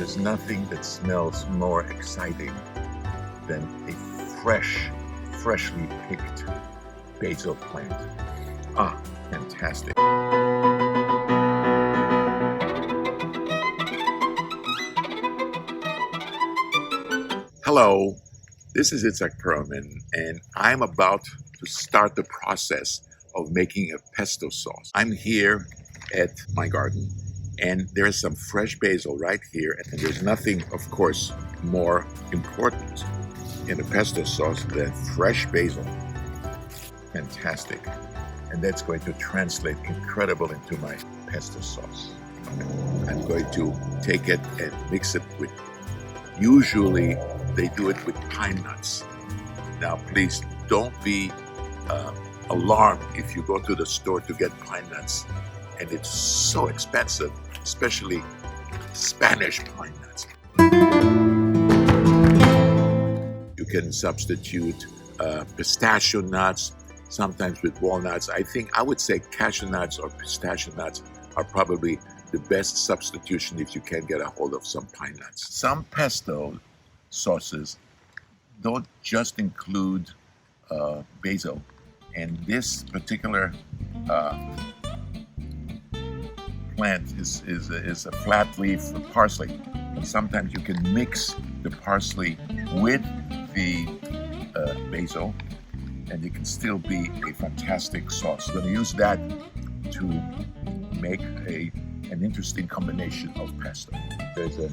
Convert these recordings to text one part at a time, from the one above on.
There's nothing that smells more exciting than a freshly picked basil plant. Ah, fantastic. Hello, this is Itzhak Perlman, and I'm about to start the process of making a pesto sauce. I'm here at my garden, and there's some fresh basil right here, and there's nothing, of course, more important in a pesto sauce than fresh basil. Fantastic. And that's going to translate incredible into my pesto sauce. I'm going to take it and mix it with, usually they do it with pine nuts. Now, please don't be alarmed if you go to the store to get pine nuts and it's so expensive, especially Spanish pine nuts. You can substitute pistachio nuts, sometimes with walnuts. I would say cashew nuts or pistachio nuts are probably the best substitution if you can get a hold of some pine nuts. Some pesto sauces don't just include basil, and this particular plant is a flat leaf parsley, and sometimes you can mix the parsley with the basil, and it can still be a fantastic sauce. I'm going to use that to make an interesting combination of pesto. There's a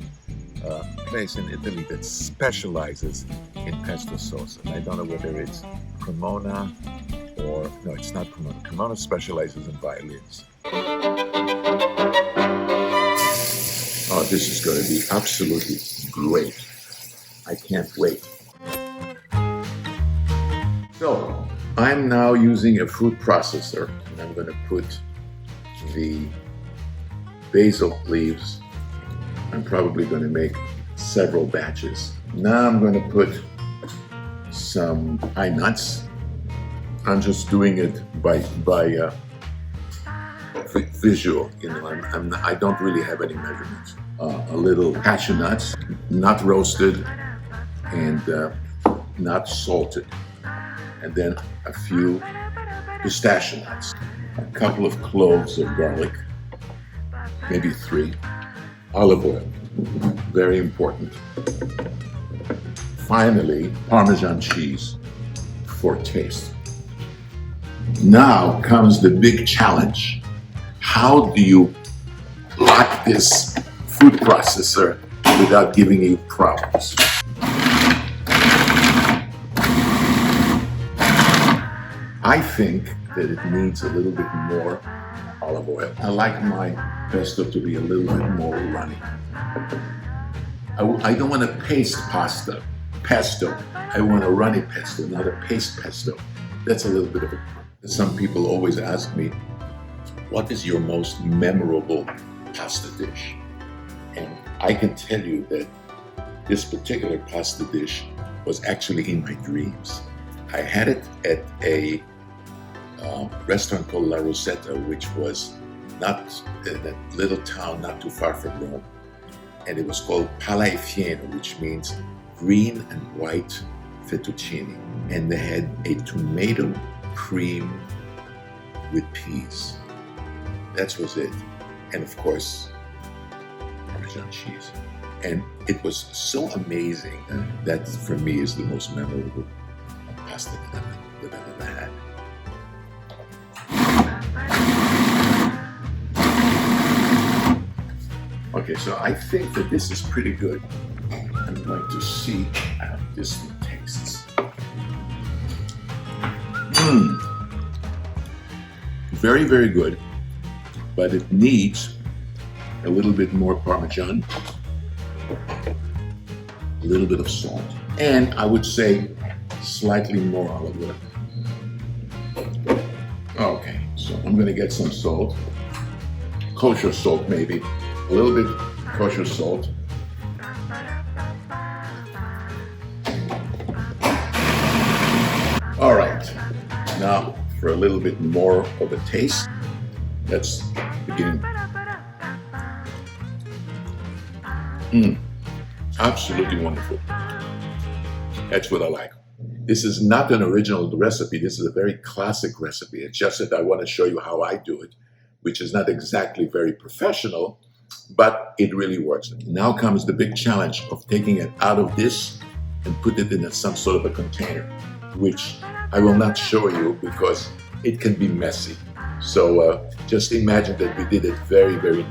place in Italy that specializes in pesto sauce, and I don't know whether it's Cremona or no, it's not Cremona. Cremona specializes in violins. Oh, this is going to be absolutely great. I can't wait. So, I'm now using a food processor, and I'm going to put the basil leaves. I'm probably going to make several batches. Now I'm going to put some pine nuts. I'm just doing it by visual. You know, I don't really have any measurements. A little cashew nuts, not roasted and not salted. And then a few pistachio nuts, a couple of cloves of garlic, maybe 3. Olive oil, very important. Finally, Parmesan cheese for taste. Now comes the big challenge. How do you lock this food processor without giving you problems? I think that it needs a little bit more olive oil. I like my pesto to be a little bit more runny. I don't want a paste pesto. I want a runny pesto, not a paste pesto. That's a little bit of a problem. Some people always ask me, what is your most memorable pasta dish? And I can tell you that this particular pasta dish was actually in my dreams. I had it at a restaurant called La Rosetta, which was not in a little town not too far from Rome, and it was called Pala e Fieno, which means green and white fettuccine, and they had a tomato cream with peas. That was it, and of course Parmesan cheese, and it was so amazing. That for me is the most memorable pasta that I've ever had. Okay, so I think that this is pretty good. I'm going to see how this one tastes. Very, very good, but it needs a little bit more Parmesan, a little bit of salt, and I would say slightly more olive oil. Okay, so I'm going to get some salt, kosher salt maybe, a little bit kosher salt. All right, now for a little bit more of a taste, let's begin. Mm, absolutely wonderful. That's what I like. This is not an original recipe. This is a very classic recipe. It's just that I want to show you how I do it, which is not exactly very professional, but it really works. Now comes the big challenge of taking it out of this and put it in some sort of a container, which I will not show you because it can be messy. So just imagine that we did it very, very